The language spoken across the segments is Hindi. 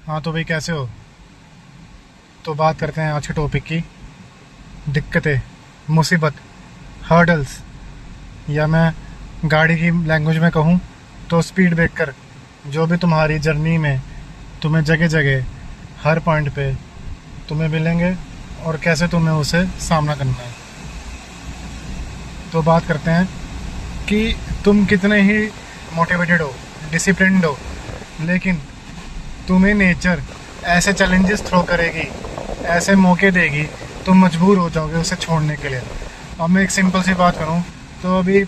हाँ तो भाई कैसे हो। तो बात करते हैं आज के टॉपिक की। दिक्कतें, मुसीबत, हर्डल्स, या मैं गाड़ी की लैंग्वेज में कहूँ तो स्पीड ब्रेकर, जो भी तुम्हारी जर्नी में तुम्हें जगह जगह हर पॉइंट पे तुम्हें मिलेंगे और कैसे तुम्हें उसे सामना करना है। तो बात करते हैं कि तुम कितने ही मोटिवेटेड हो, डिसिप्लिन्ड हो, लेकिन तुम्हें नेचर ऐसे चैलेंजेस थ्रो करेगी, ऐसे मौके देगी, तुम मजबूर हो जाओगे उसे छोड़ने के लिए। अब मैं एक सिंपल सी बात करूं तो अभी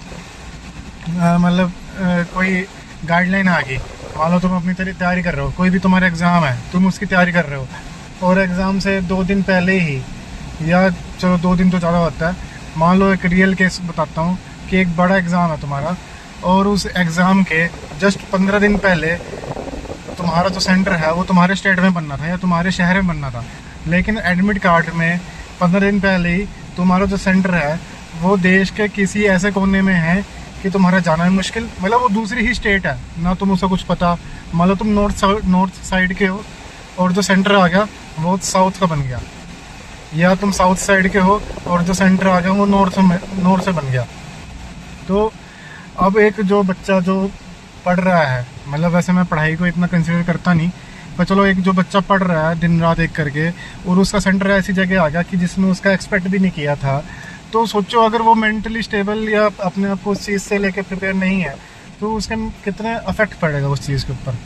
कोई गाइडलाइन आ गई। मान लो तुम अपनी तैयारी कर रहे हो, कोई भी तुम्हारा एग्ज़ाम है, तुम उसकी तैयारी कर रहे हो और एग्ज़ाम से 2 दिन पहले ही, या चलो 2 दिन तो ज़्यादा होता है, मान लो एक रियल केस बताता हूँ कि एक बड़ा एग्ज़ाम है तुम्हारा और उस एग्ज़ाम के जस्ट 15 दिन पहले तुम्हारा जो सेंटर है वो तुम्हारे स्टेट में बनना था या तुम्हारे शहर में बनना था, लेकिन एडमिट कार्ड में 15 दिन पहले ही तुम्हारा जो सेंटर है वो देश के किसी ऐसे कोने में है कि तुम्हारा जाना है मुश्किल, मतलब वो दूसरी ही स्टेट है ना, तुम उसका कुछ पता। मान लो तुम नॉर्थ साइड के हो और जो सेंटर आ गया वो साउथ का बन गया, या तुम साउथ साइड के हो और जो सेंटर आ गया वो नॉर्थ से बन गया। तो अब एक जो बच्चा जो पढ़ रहा है, मतलब वैसे मैं पढ़ाई को इतना कंसिडर करता नहीं, पर चलो एक जो बच्चा पढ़ रहा है दिन रात एक करके और उसका सेंटर ऐसी जगह आ गया कि जिसमें उसका एक्सपेक्ट भी नहीं किया था, तो सोचो अगर वो मेंटली स्टेबल या अपने आप को उस चीज़ से लेके प्रिपेयर नहीं है तो उसके कितने अफेक्ट पड़ेगा उस चीज़ के ऊपर।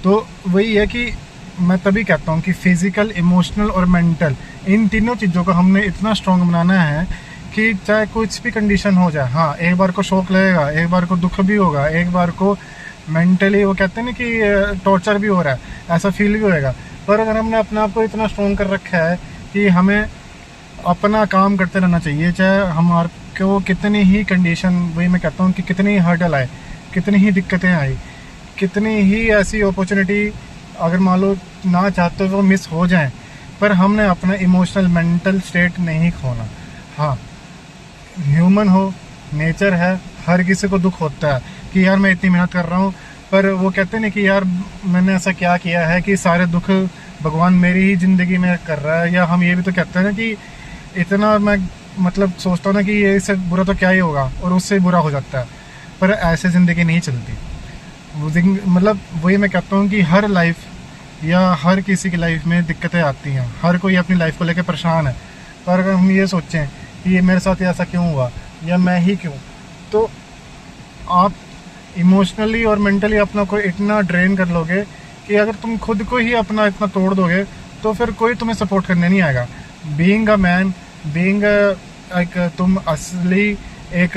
तो वही है कि मैं तभी कहता हूँ कि फिज़िकल, इमोशनल और मेंटल, इन तीनों चीज़ों को हमने इतना स्ट्रॉन्ग बनाना है कि चाहे कुछ भी कंडीशन हो जाए। हाँ, एक बार को शौक लगेगा, एक बार को दुख भी होगा, एक बार को मेंटली वो कहते हैं ना कि टॉर्चर भी हो रहा है, ऐसा फील भी होएगा, पर अगर हमने अपने आप को इतना स्ट्रॉन्ग कर रखा है कि हमें अपना काम करते रहना चाहिए, चाहे हमारे को कितनी ही कंडीशन, वही मैं कहता हूँ कि कितनी ही हर्डल आए, कितनी ही दिक्कतें आई, कितनी ही ऐसी अपॉर्चुनिटी अगर मान लो ना चाहते वो मिस हो जाएं, पर हमने अपना इमोशनल मेंटल स्टेट नहीं खोना। हाँ, ह्यूमन हो, नेचर है, हर किसी को दुख होता है कि यार मैं इतनी मेहनत कर रहा हूँ, पर वो कहते हैं ना कि यार मैंने ऐसा क्या किया है कि सारे दुख भगवान मेरी ही ज़िंदगी में कर रहा है। या हम ये भी तो कहते हैं ना कि इतना मैं मतलब सोचता हूँ ना कि ये इससे बुरा तो क्या ही होगा और उससे बुरा हो जाता है, पर ऐसे ज़िंदगी नहीं चलती। मतलब वही मैं कहता हूँ कि हर लाइफ या हर किसी की लाइफ में दिक्कतें आती हैं, हर कोई अपनी लाइफ को लेकर परेशान है, पर अगर हम ये सोचें कि ये मेरे साथ ऐसा क्यों हुआ या मैं ही क्यों, तो आप इमोशनली और मेंटली अपना को इतना ड्रेन कर लोगे कि अगर तुम खुद को ही अपना इतना तोड़ दोगे तो फिर कोई तुम्हें सपोर्ट करने नहीं आएगा। बीइंग अ मैन, बीइंग एक तुम असली एक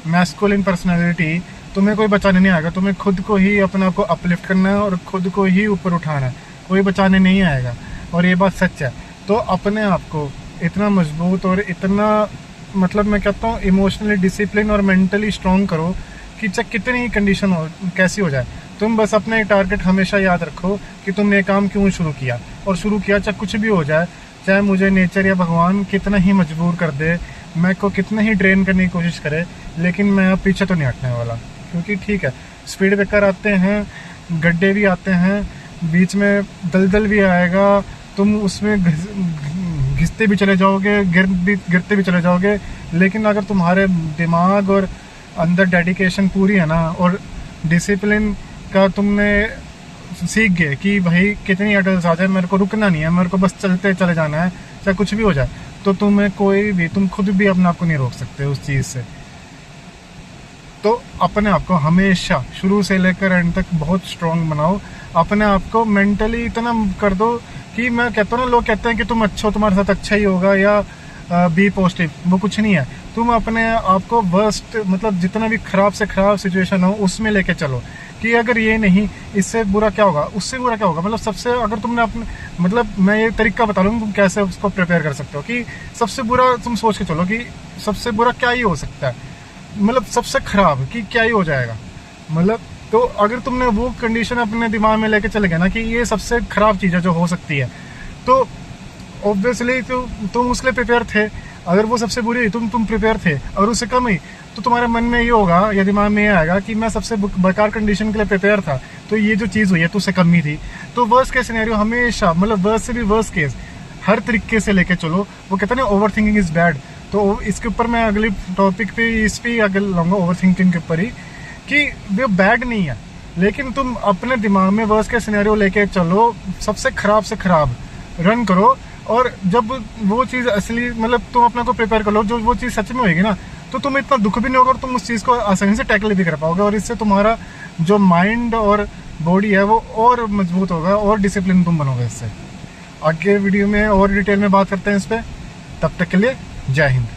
मैस्कुलिन पर्सनैलिटी, तुम्हें कोई बचाने नहीं आएगा, तुम्हें खुद को ही अपना को अपलिफ्ट करना है और खुद को ही ऊपर उठाना है, कोई बचाने नहीं आएगा। और ये बात सच है। तो अपने आप को इतना मजबूत और इतना मतलब मैं कहता हूँ इमोशनली डिसिप्लिन और मेंटली स्ट्रॉन्ग करो कि चाहे कितनी ही कंडीशन हो, कैसी हो जाए, तुम बस अपने टारगेट हमेशा याद रखो कि तुमने ये काम क्यों शुरू किया, और शुरू किया चाहे कुछ भी हो जाए, चाहे मुझे नेचर या भगवान कितना ही मजबूर कर दे, मैं को कितना ही ड्रेन करने की कोशिश करे, लेकिन मैं अब पीछे तो नहीं हटने वाला। क्योंकि ठीक है, स्पीड ब्रेकर आते हैं, गड्ढे भी आते हैं, बीच में दलदल भी आएगा, तुम उसमें घिसते भी चले जाओगे, गिरते भी चले जाओगे, लेकिन अगर तुम्हारे दिमाग और अंदर डेडिकेशन पूरी है ना और डिसिप्लिन का तुमने सीख गए कि भाई कितनी अटल्स आ जाए मेरे को रुकना नहीं है, मेरे को बस चलते चले जाना है चाहे कुछ भी हो जाए, तो तुम्हें कोई भी, तुम खुद भी अपने आप को नहीं रोक सकते उस चीज़ से। तो अपने आप को हमेशा शुरू से लेकर एंड तक बहुत स्ट्रॉन्ग बनाओ, अपने आप को मेंटली इतना कर दो कि मैं कहता हूँ ना, लोग कहते हैं कि तुम अच्छा हो, तुम्हारे साथ अच्छा ही होगा या बी पॉजिटिव, वो कुछ नहीं है। तुम अपने आप को वर्स्ट, मतलब जितना भी खराब से खराब सिचुएशन हो उसमें लेके चलो कि अगर ये नहीं, इससे बुरा क्या होगा, उससे बुरा क्या होगा, मतलब सबसे, अगर तुमने अपने, मतलब मैं ये तरीका बता लूँ तुम कैसे उसको प्रिपेयर कर सकते हो कि सबसे बुरा तुम सोच के चलो कि सबसे बुरा क्या ही हो सकता है, मतलब सबसे खराब कि क्या ही हो जाएगा, मतलब तो अगर तुमने वो कंडीशन अपने दिमाग में लेके चले गए ना कि ये सबसे खराब चीज़ है जो हो सकती है, तो ऑब्वियसली तो तुम उसके लिए प्रिपेयर थे। अगर वो सबसे बुरी हुई, तुम प्रिपेयर थे और उससे कम हुई, तो तुम्हारे मन में ये होगा या दिमाग में ये आएगा कि मैं सबसे बेकार कंडीशन के लिए प्रिपेयर था, तो ये जो चीज़ हुई है तो उससे कम ही थी। तो वर्स्ट केस सिनेरियो हमेशा, मतलब वर्स्ट से भी वर्स्ट केस हर तरीके से लेके चलो। वो कहते हैं ना ओवर थिंकिंग इज़ बैड। तो इसके ऊपर मैं अगली टॉपिक पे इस पे आगे लाऊंगा, ओवर थिंकिंग के ऊपर ही, कि वो बैड नहीं है, लेकिन तुम अपने दिमाग में वर्स्ट के सिनेरियो लेके चलो, सबसे खराब से खराब रन करो। और जब वो चीज़ असली, मतलब तुम अपने को प्रिपेयर कर लो, जो वो चीज़ सच में होगी ना, तो तुम इतना दुख भी नहीं होगा और तुम उस चीज़ को आसानी से टैकल भी कर पाओगे। और इससे तुम्हारा जो माइंड और बॉडी है वो और मजबूत होगा और डिसिप्लिन तुम बनोगे इससे। आगे वीडियो में और डिटेल में बात करते हैं इस पर। तब तक के लिए जय हिंद।